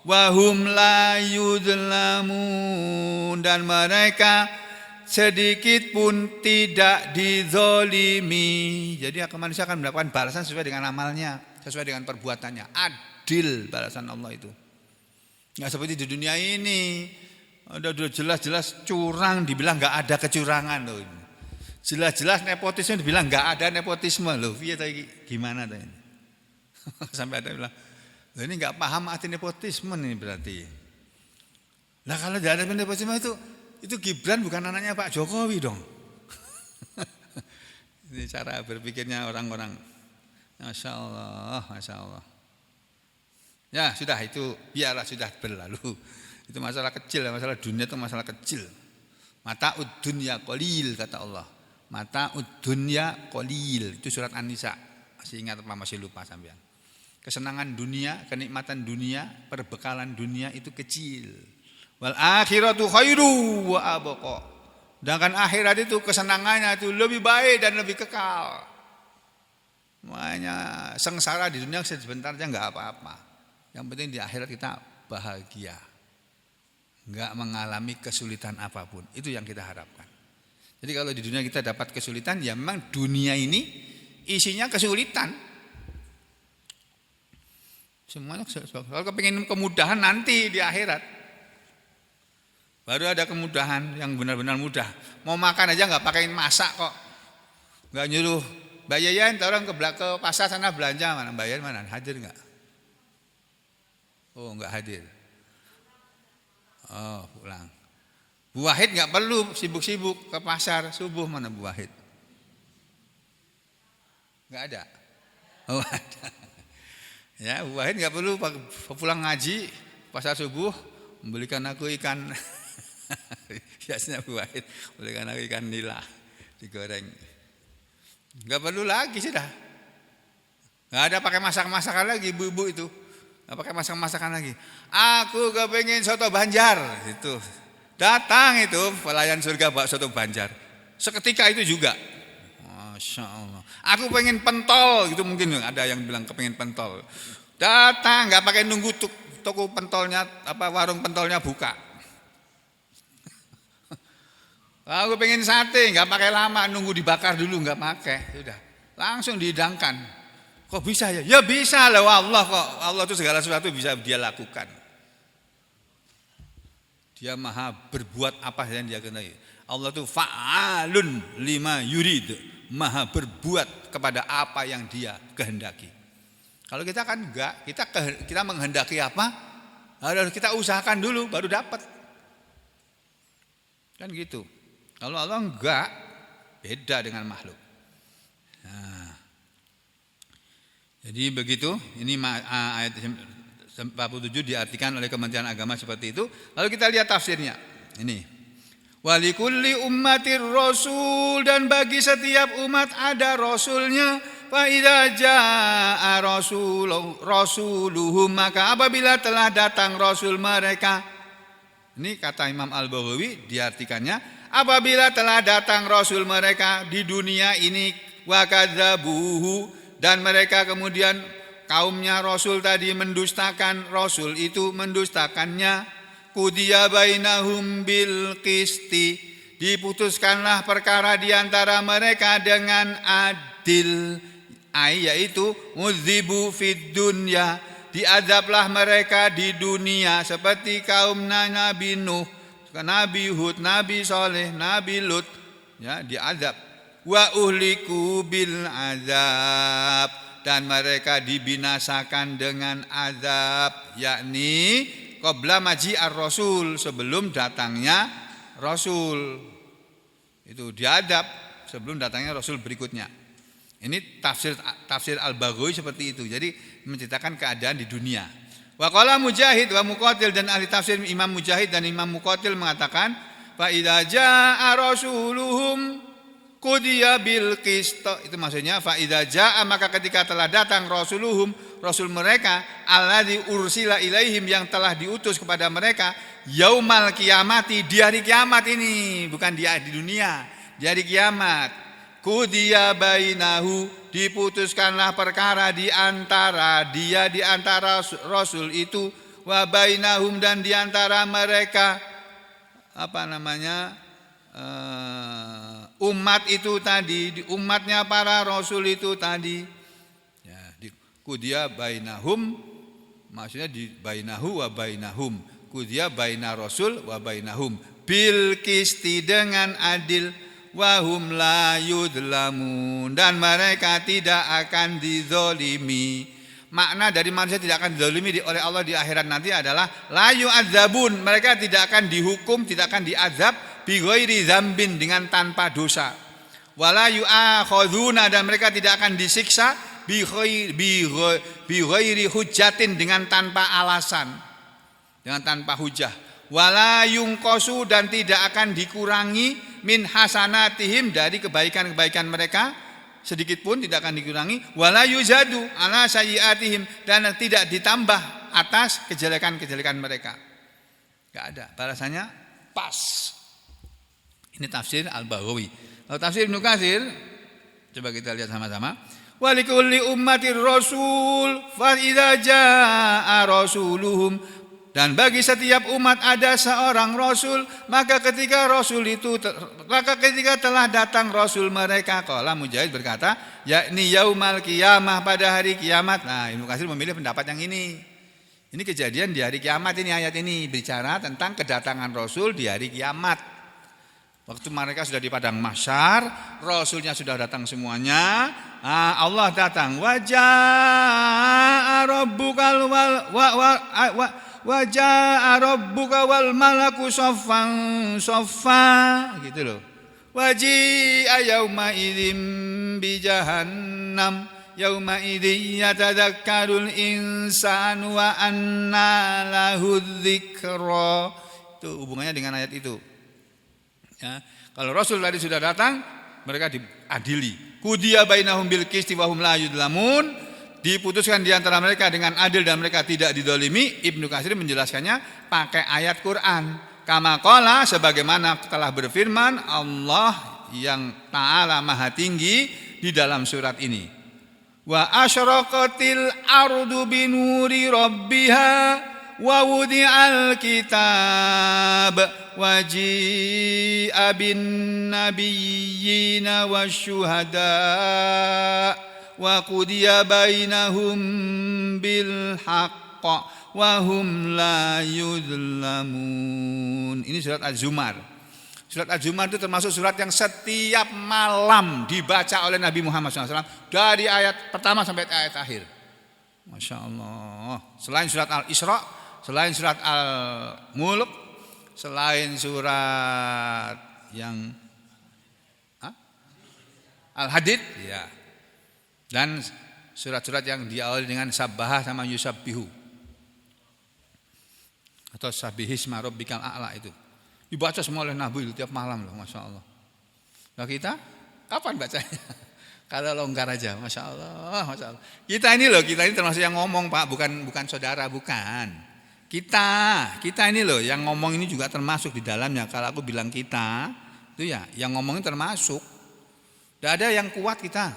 wa hum la yudlamun, dan mereka sedikit pun tidak dizolimi. Jadi manusia akan mendapatkan balasan sesuai dengan amalnya, sesuai dengan perbuatannya. Adil balasan Allah itu. Enggak seperti di dunia ini. Udah jelas-jelas curang dibilang enggak ada kecurangan loh. Jelas-jelas nepotisme dibilang enggak ada nepotisme loh. Iya tadi gimana tadi? Sampai ada bilang, "Loh ini enggak paham arti nepotisme nih berarti." Lah kalau tidak ada nepotisme itu Gibran bukan anaknya Pak Jokowi dong. Ini cara berpikirnya orang-orang. Masya Allah, Masya Allah. Ya sudah, itu biarlah, sudah berlalu. Itu masalah kecil, masalah dunia itu masalah kecil. Mata'ud dunya qalil, kata Allah. Mata'ud dunya qalil. Itu surat An-Nisa. Masih ingat apa masih lupa sampean? Kesenangan dunia, kenikmatan dunia, perbekalan dunia itu kecil. Wal akhiratu khairu wa abqa. Sedangkan akhirat itu kesenangannya itu lebih baik dan lebih kekal. Makanya sengsara di dunia sebentar aja enggak apa-apa. Yang penting di akhirat kita bahagia. Enggak mengalami kesulitan apapun. Itu yang kita harapkan. Jadi kalau di dunia kita dapat kesulitan, ya memang dunia ini isinya kesulitan. Semuanya kesulitan. Kalau kepingin kemudahan nanti di akhirat, baru ada kemudahan yang benar-benar mudah. Mau makan aja nggak pakein masak kok, nggak nyuruh Mbak Yayan, orang ke pasar sana belanja, mana Mbak Yayan mana, hadir nggak? Oh nggak hadir. Oh pulang. Bu Wahid nggak perlu sibuk-sibuk ke pasar subuh, mana Bu Wahid? Nggak ada. Oh ada. Ya Bu Wahid nggak perlu pulang ngaji pasar subuh membelikan aku ikan. Biasanya Bu Wahid belikan aku ikan nila digoreng. Nggak perlu lagi sudah. Nggak ada pakai masak-masakan lagi ibu-ibu itu. Nggak pakai masak-masakan lagi. Aku kepengen soto Banjar itu. Datang itu pelayan surga bawa soto Banjar. Seketika itu juga. Masya Allah. Aku pengen pentol gitu, mungkin ada yang bilang kepengen pentol. Datang nggak pakai nunggu toko pentolnya warung pentolnya buka. Aku pengen sate nggak pakai lama, nunggu dibakar dulu nggak pakai. Sudah langsung dihidangkan. Kok bisa ya? Ya bisa lah, Allah kok. Allah itu segala sesuatu bisa dia lakukan. Dia maha berbuat apa yang dia kehendaki. Allah itu fa'alun lima yurid, maha berbuat kepada apa yang dia kehendaki. Kalau kita kan enggak, kita menghendaki apa? Harus kita usahakan dulu baru dapat. Kan gitu. Kalau Allah enggak, beda dengan makhluk. Nah, jadi begitu, ini ayat 47 diartikan oleh Kementerian Agama seperti itu. Lalu kita lihat tafsirnya. Ini. Walikulli ummatir rasul, dan bagi setiap umat ada rasulnya. Fa idza jaa rasuluhum, maka apabila telah datang rasul mereka. Ini kata Imam Al-Baghawi diartikannya, apabila telah datang rasul mereka di dunia ini, wa kadzabuhu, dan mereka kemudian kaumnya rasul tadi mendustakan rasul itu, mendustakannya, qudiya bainahum bil qisti, diputuskanlah perkara di antara mereka dengan adil, yaitu mudzibu fid dunya, diazablah mereka di dunia seperti kaum Nabi Nuh, Nabi Hud, Nabi Saleh, Nabi Lut, ya, diazab. Wa uhliku bil azab, dan mereka dibinasakan dengan azab, yakni qabla maji ar-rasul, sebelum datangnya rasul. Itu diadab sebelum datangnya rasul berikutnya. Ini tafsir Al-Baghawi seperti itu. Jadi menceritakan keadaan di dunia. Wa qala Mujahid wa Muqatil, dan ahli tafsir Imam Mujahid dan Imam Muqatil mengatakan, fa idza jaa rasuluhum qudiya bil qist. Itu maksudnya fa idza jaa, maka ketika telah datang rasuluhum, rasul mereka, alladzi ursila ilaihim, yang telah diutus kepada mereka, yaumal kiamati, di hari kiamat ini, bukan di dunia, di hari kiamat. Qudiya bainahu, diputuskanlah perkara di antara dia, di antara rasul itu, wa bainahum, dan di antara mereka umat itu tadi, umatnya para rasul itu tadi, ya, qudiya bainahum, maksudnya di bainahu wa bainahum, qudiya baina rasul wa bainahum bil qisti, dengan adil, wahum la yudlamun, dan mereka tidak akan dizolimi. Makna dari manusia tidak akan dizolimi oleh Allah di akhirat nanti adalah la yu'adzabun, mereka tidak akan dihukum, tidak akan diazab bi ghairi dzambin, dengan tanpa dosa. Wala yu'akhadzuna, dan mereka tidak akan disiksa bi ghairi hujjatin, dengan tanpa alasan, dengan tanpa hujah. Wala yungkosu, dan tidak akan dikurangi min hasanatihim, dari kebaikan-kebaikan mereka, sedikit pun tidak akan dikurangi. Wala yuzadu ala sayyiatihim, dan tidak ditambah atas kejelekan-kejelekan mereka. Enggak ada, balasannya pas. Ini tafsir Al-Baghawi. Kalau tafsir Ibnu Katsir, coba kita lihat sama-sama. Walikulli ummatir rasul fa idza jaa rasuluhum, dan bagi setiap umat ada seorang rasul, maka ketika telah datang rasul mereka, qala Mujahid berkata, yakni yaumal qiyamah, pada hari kiamat. Nah, Ibnu Katsir memilih pendapat yang ini. Ini kejadian di hari kiamat, ini ayat ini bicara tentang kedatangan rasul di hari kiamat. Waktu mereka sudah di padang mahsyar, rasulnya sudah datang semuanya. Allah datang, wajah rabbukal wajah rabbuka wal malaku saffan saffa, gitu loh. Waji'a yauma idzin bi jahannam, yauma idzin yatadzakkarul insanu wa anna lahu dzikra. Itu hubungannya dengan ayat itu. Ya, kalau Rasul tadi sudah datang, mereka diadili. Qudiya bainahum bil qisti wa hum la yudlamun, diputuskan di antara mereka dengan adil dan mereka tidak didolimi. Ibnu Katsir menjelaskannya pakai ayat Quran. Kama qala, sebagaimana telah berfirman Allah yang Ta'ala Maha Tinggi di dalam surat ini. Wa asyraqatil ardu binuri rabbiha wa wudi'al kitab wa ji'a bin nabiyyina wasyuhada wa qudiya bainahum bil haqq wa hum la yudlamun. Ini surat Az-Zumar. Surat Az-Zumar itu termasuk surat yang setiap malam dibaca oleh Nabi Muhammad SAW dari ayat pertama sampai ayat akhir. Masya Allah. Selain surat Al-Isra, selain surat Al-Mulk, selain surat yang Al-Hadid, ya, dan surat-surat yang diawali dengan Sabbaha sama Yusabbihu. atau Sabbihisma rabbikal a'la itu. Dibaca semua oleh Nabi tiap malam loh, Masya Allah. Nah kita kapan bacanya? Kalau longgar aja, Masya Allah, Masya Allah. Kita ini termasuk yang ngomong Pak, bukan saudara, bukan. Kita ini loh yang ngomong ini juga termasuk di dalamnya. Kalau aku bilang kita, itu ya yang ngomongin termasuk. Tidak ada yang kuat kita.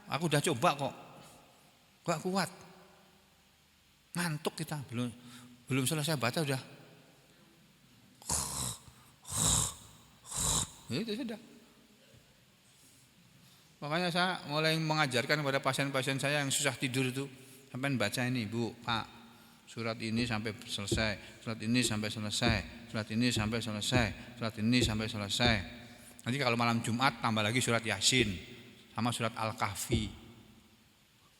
Aku udah coba kok, gak kuat. Ngantuk kita, belum selesai baca udah. Itu sudah. Makanya saya mulai mengajarkan kepada pasien-pasien saya yang susah tidur itu, sampai baca ini, Bu, Pak, surat ini sampai selesai, surat ini sampai selesai, surat ini sampai selesai, surat ini sampai selesai. Nanti kalau malam Jumat tambah lagi surat Yasin sama surat Al-Kahfi.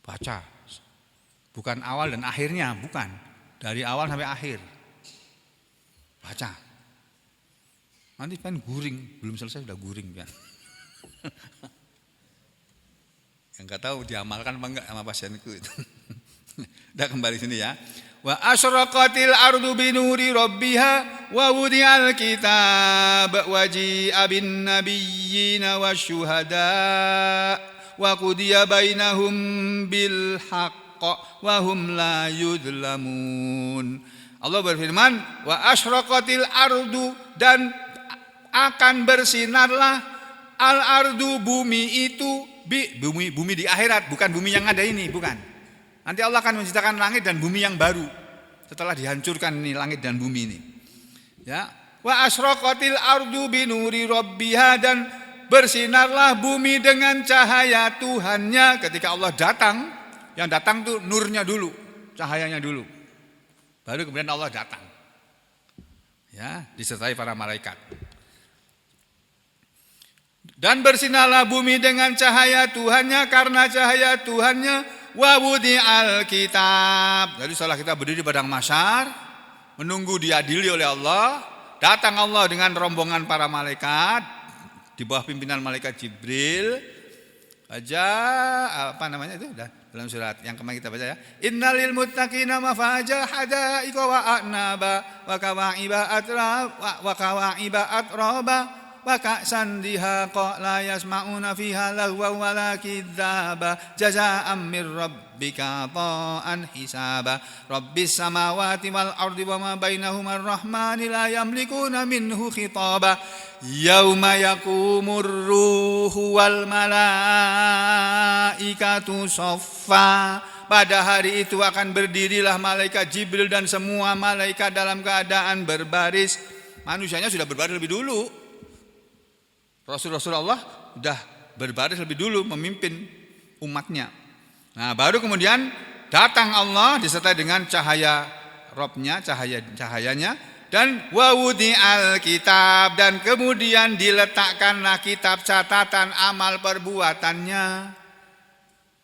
Baca. Bukan awal dan akhirnya, bukan. Dari awal sampai akhir. Baca. Nanti kan guring, belum selesai sudah guring kan. Yang enggak tahu diamalkan apa enggak sama pasienku itu. Udah kembali sini ya. Wa asyraqatil ardu binuri rabbiha wa wudi'al kitab wa ji'a bin nabiyyin wasyuhada wa qudiya bainahum bil haqq wa hum la yudlamun. Allah berfirman, wa asyraqatil ardu, dan akan bersinarlah al-ardu, bumi itu, bumi di akhirat, bukan bumi yang ada ini, bukan. Nanti Allah akan menciptakan langit dan bumi yang baru setelah dihancurkan ini langit dan bumi ini. Ya, wa asyraqatil ardu binuri rabbiha, dan bersinarlah bumi dengan cahaya Tuhannya. Ketika Allah datang, yang datang tuh nurnya dulu, cahayanya dulu. Baru kemudian Allah datang. Ya, disertai para malaikat. Dan bersinarlah bumi dengan cahaya Tuhannya, karena cahaya Tuhannya wa wudi'al kitab. Jadi setelah kita berdiri di padang mahsyar menunggu diadili oleh Allah, datang Allah dengan rombongan para malaikat di bawah pimpinan malaikat Jibril. Aja apa namanya itu dalam surat yang kemarin kita baca ya. Innalil muttaqina mafaja hadaiqa wa a'naba wa kawa'iba atraba wa ka'san dihaqa la yasma'una fiha lahwa wa la kidzaba jazaa'an mir rabbika ta'an hisaba rabbis samawati wal ardi wa ma bainahuma ar-rahmani la yamlikuna minhu khitaba yauma yaqumur ruhu wal malaikatu saffa. Pada hari itu akan berdirilah malaikat Jibril dan semua malaikat dalam keadaan berbaris. Manusianya sudah berbaris lebih dulu. Rasul-Rasul Allah sudah berbaris lebih dulu memimpin umatnya. Nah, baru kemudian datang Allah disertai dengan cahaya Robnya, cahayanya, dan wawudi'al kitab, dan kemudian diletakkanlah kitab catatan amal perbuatannya.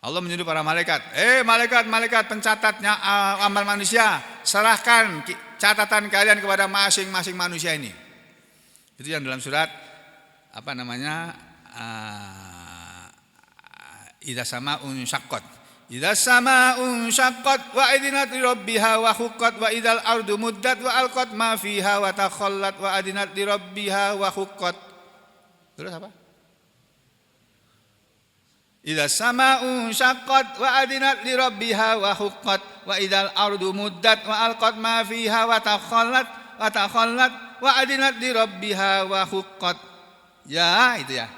Allah menyuruh para malaikat, malaikat pencatatnya amal manusia, serahkan catatan kalian kepada masing-masing manusia ini. Itu yang dalam surat apa namanya, idza sama'un syaqqat, idza sama'un syaqqat wa adinat li rabbiha wa huqqat wa idzal ardu muddat wa alqat ma fiha wa takhallat wa adinat li rabbiha wa huqqat. Terus apa? Idza sama'un syaqqat wa adinat li rabbiha wa huqqat wa idzal ardu muddat wa alqat ma fiha wa takhallat wa adinat li rabbiha wa huqqat. Ya, itu ya.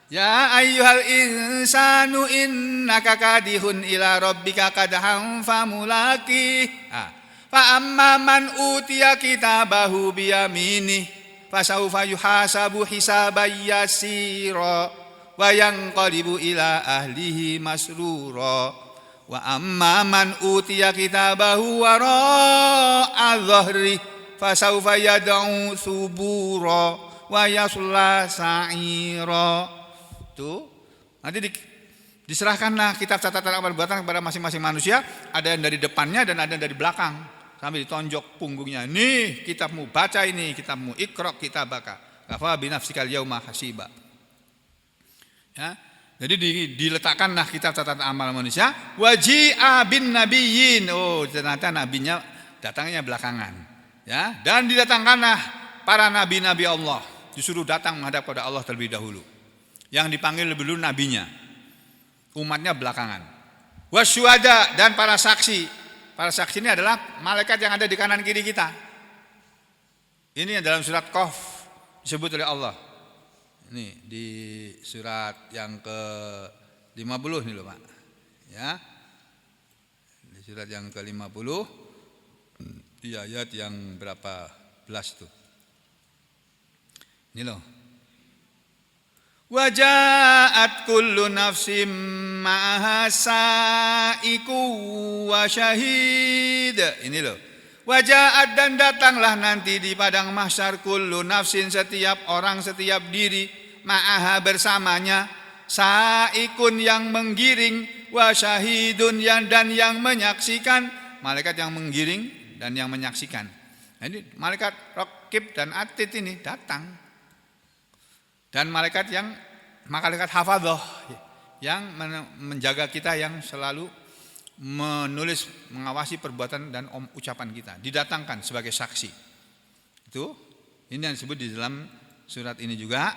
Ya ayyuhal insanu innaka kadihun ila rabbika kadhan famulaqih. Fa amma man utiya kitabahu biyaminih fasawfa yuhasabu hisaban yasira wa yanqalibu ila ahlihi masrura. Wa amma man utiya kitabahu wara'a dhahri fasawfa yad'u subura wa yasla sa'ira. Tuh, nanti diserahkanlah kitab catatan amal perbuatan kepada masing-masing manusia. Ada yang dari depannya dan ada yang dari belakang, sambil ditonjok punggungnya. Nih kitabmu, baca ini kitabmu, iqra kitabaka kafa binafsikal yauma hasiba. Ya, jadi diletakkanlah kitab catatan amal manusia. Waji'a bin nabiyyin. Oh, ternyata nabinya datangnya belakangan. Ya, dan didatangkanlah para nabi-nabi Allah, disuruh datang menghadap kepada Allah terlebih dahulu. Yang dipanggil lebih dulu nabinya, umatnya belakangan. Wasyuhada, dan para saksi. Para saksi ini adalah malaikat yang ada di kanan kiri kita. Ini yang dalam surat Qaf disebut oleh Allah. Ini di surat yang ke-50 nih loh Pak. Ya. Di surat yang ke-50 di ayat yang berapa belas tuh. Ini loh. Waja'at kullu nafsim ma'aha sa'iku wa syahid. Ini loh. Waja'at, dan datanglah nanti di padang mahsyar kullu nafsin, setiap orang, setiap diri, ma'aha, bersamanya, sa'ikun, yang menggiring, wa syahidun, dan yang menyaksikan. Malaikat yang menggiring dan yang menyaksikan. Nah, ini malaikat Raqib dan Atid ini datang. Dan malaikat hafadzah yang menjaga kita, yang selalu menulis, mengawasi perbuatan dan ucapan kita, didatangkan sebagai saksi. Itu ini yang disebut di dalam surat ini juga.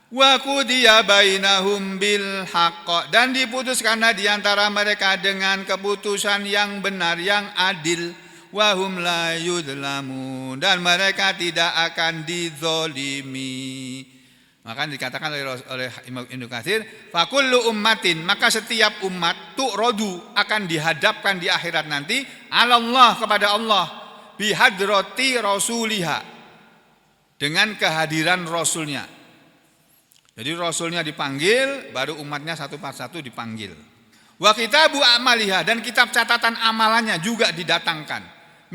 Wa qudiya bainahum bil haqq, dan diputuskanlah di antara mereka dengan keputusan yang benar, yang adil. Wa hum la yudlamun, dan mereka tidak akan dizalimi. Maka dikatakan oleh Imam Ibnu Katsir, fa kullu ummatin, maka setiap umat tu'radu, akan dihadapkan di akhirat nanti, Allah, kepada Allah, bihadrati rasuliha, dengan kehadiran rasulnya. Jadi rasulnya dipanggil, baru umatnya satu persatu dipanggil. Wa kitabu amaliha, dan kitab catatan amalannya juga didatangkan.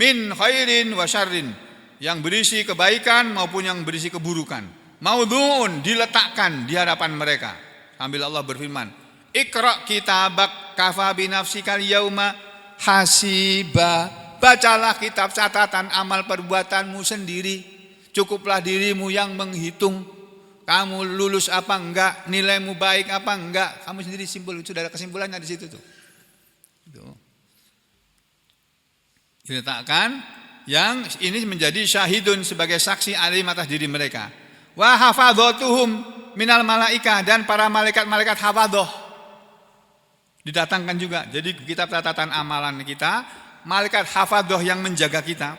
Min khairin wa syarrin, yang berisi kebaikan maupun yang berisi keburukan. Maudhu'un, diletakkan di hadapan mereka. Sambil Allah berfirman, Iqra kitabak kafa binafsikal yauma hasiba. Bacalah kitab catatan amal perbuatanmu sendiri. Cukuplah dirimu yang menghitung. Kamu lulus apa enggak, nilaimu baik apa enggak, kamu sendiri simpul. Itu sudah ada kesimpulannya di situ tuh. Diletakkan yang ini menjadi syahidun, sebagai saksi alim atas diri mereka. Wa hafadzatuhum minal malaikah, dan para malaikat-malaikat hafadzah didatangkan juga. Jadi kitab catatan amalan kita, malaikat hafadzah yang menjaga kita.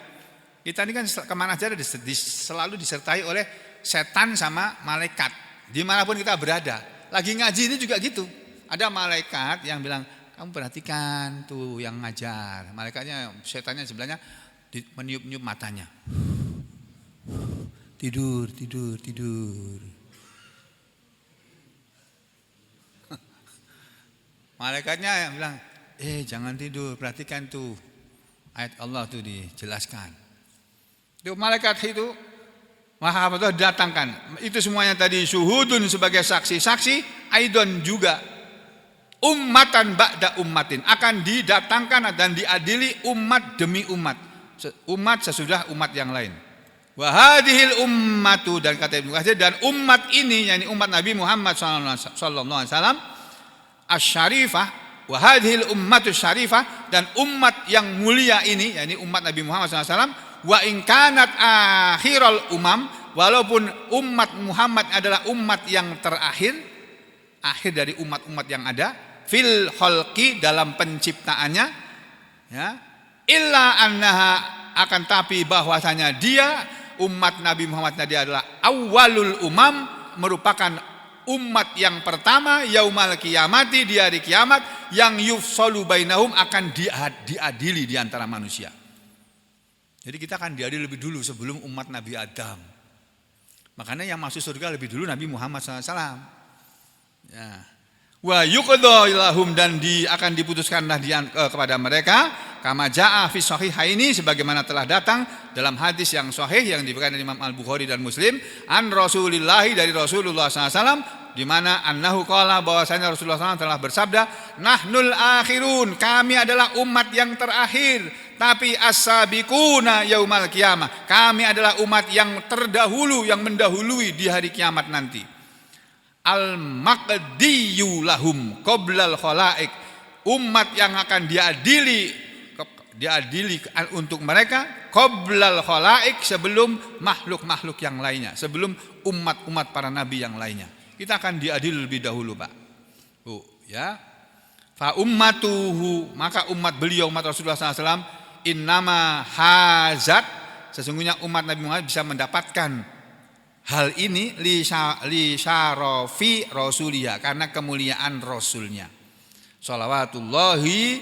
Kita ini kan kemana aja selalu disertai oleh setan sama malaikat. Dimanapun kita berada. Lagi ngaji ini juga gitu. Ada malaikat yang bilang, kamu perhatikan tuh yang ngajar. Malaikatnya, setannya sebelahnya meniup-niup matanya. Tidur. Malaikatnya yang bilang, jangan tidur, perhatikan tuh ayat Allah tuh dijelaskan. Itu malaikat itu mahafadzah datangkan. Itu semuanya tadi syuhudun, sebagai saksi-saksi. Aidon juga ummatan ba'da ummatin, akan didatangkan dan diadili umat demi umat. Umat sesudah umat yang lain. Wa hadhil ummatu, dan kata Ibnu Katsir, dan umat ini, yakni umat Nabi Muhammad sallallahu alaihi wasallam, asy-syarifah, wa hadhil ummatu syarifah, dan umat yang mulia ini, yakni umat Nabi Muhammad sallallahu alaihi wasallam, wa in kanat akhiral umam, walaupun umat Muhammad adalah umat yang terakhir, akhir dari umat-umat yang ada, fil khalqi, dalam penciptaannya, ya, illa annaha, akan tapi bahwasanya dia, umat Nabi Muhammad tadi, adalah awalul umam, merupakan umat yang pertama, yaumal qiyamati, di hari kiamat, yang yufsalu bainahum, akan diadili di antara manusia. Jadi kita akan diadili lebih dulu sebelum umat Nabi Adam. Makanya yang masuk surga lebih dulu Nabi Muhammad SAW. Ya. Wa yuqda lahum, dan akan diputuskanlah kepada mereka, kama jaa fi sahihaini, sebagaimana telah datang dalam hadis yang sahih yang diberikan oleh Imam Al-Bukhari dan Muslim, an Rasulillah, dari Rasulullah SAW, di mana annahu qala, bahwasanya Rasulullah SAW telah bersabda, nahnul akhirun, kami adalah umat yang terakhir, tapi as-sabiquna yaumal qiyamah, kami adalah umat yang terdahulu, yang mendahului di hari kiamat nanti. Al-maqdiyu lahum qoblal khalaik, umat yang akan diadili diadili untuk mereka qoblal khalaik, sebelum makhluk-makhluk yang lainnya, sebelum umat-umat para nabi yang lainnya. Kita akan diadili lebih dahulu, Pak. Ya. Fa ummatuhu, maka umat beliau, umat Rasulullah SAW, innama hazat, sesungguhnya umat Nabi Muhammad bisa mendapatkan hal ini li syarafi rasuliyah, karena kemuliaan rasulnya. Shalawatullahi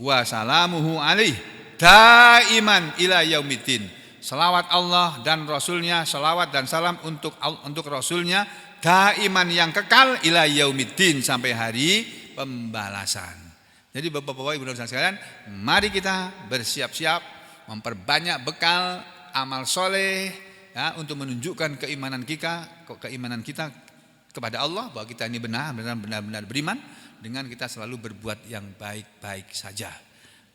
wa salamuhu alaih daiman ila yaumiddin. Salawat Allah dan Rasulnya, salawat dan salam untuk Rasulnya, daiman yang kekal, ila yaumiddin, sampai hari pembalasan. Jadi Bapak-bapak, Ibu dan sekalian, mari kita bersiap-siap memperbanyak bekal amal soleh, ya, untuk menunjukkan keimanan kita kepada Allah, bahwa kita ini benar-benar beriman, dengan kita selalu berbuat yang baik-baik saja.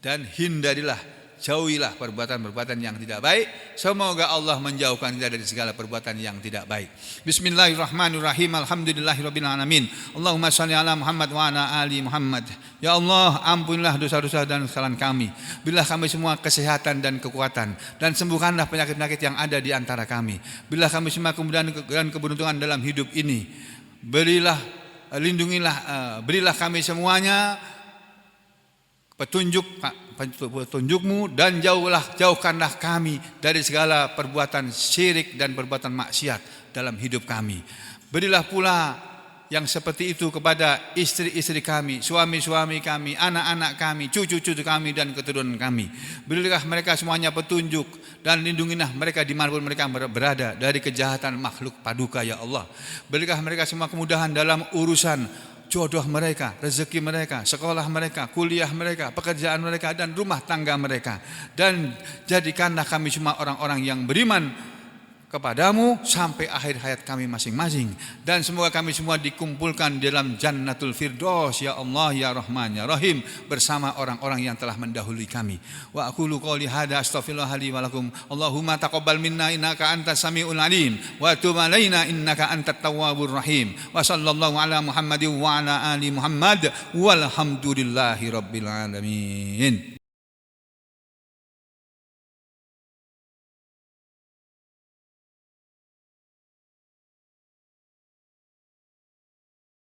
Dan hindarilah, jauhilah perbuatan-perbuatan yang tidak baik. Semoga Allah menjauhkan kita dari segala perbuatan yang tidak baik. Bismillahirrahmanirrahim. Alhamdulillahirabbil alamin. Allahumma shalli ala Muhammad wa ala ali Muhammad. Ya Allah, ampunilah dosa-dosa dan kesalahan kami. Berilah kami semua kesehatan dan kekuatan, dan sembuhkanlah penyakit-penyakit yang ada di antara kami. Berilah kami semua kemudahan dan keberuntungan dalam hidup ini. Berilah kami semuanya petunjukmu, dan jauhkanlah kami dari segala perbuatan syirik dan perbuatan maksiat dalam hidup kami. Berilah pula yang seperti itu kepada istri-istri kami, suami-suami kami, anak-anak kami, cucu-cucu kami, dan keturunan kami. Berilah mereka semuanya petunjuk, dan lindungilah mereka dimanapun mereka berada dari kejahatan makhluk paduka, ya Allah. Berilah mereka semua kemudahan dalam urusan jodoh mereka, rezeki mereka, sekolah mereka, kuliah mereka, pekerjaan mereka, dan rumah tangga mereka. Dan jadikanlah kami semua orang-orang yang beriman kepadamu sampai akhir hayat kami masing-masing. Dan semoga kami semua dikumpulkan dalam Jannatul Firdaus, ya Allah, ya Rahman, ya Rahim, bersama orang-orang yang telah mendahului kami. Wa aqulu qouli hadza astaghfirullah li wa lakum. Allahumma taqabbal minna innaka antas samiul alim wa tub alaina innaka antat tawwabur rahim. Wa sallallahu ala Muhammadin wa ala ali Muhammad walhamdulillahi rabbil alamin.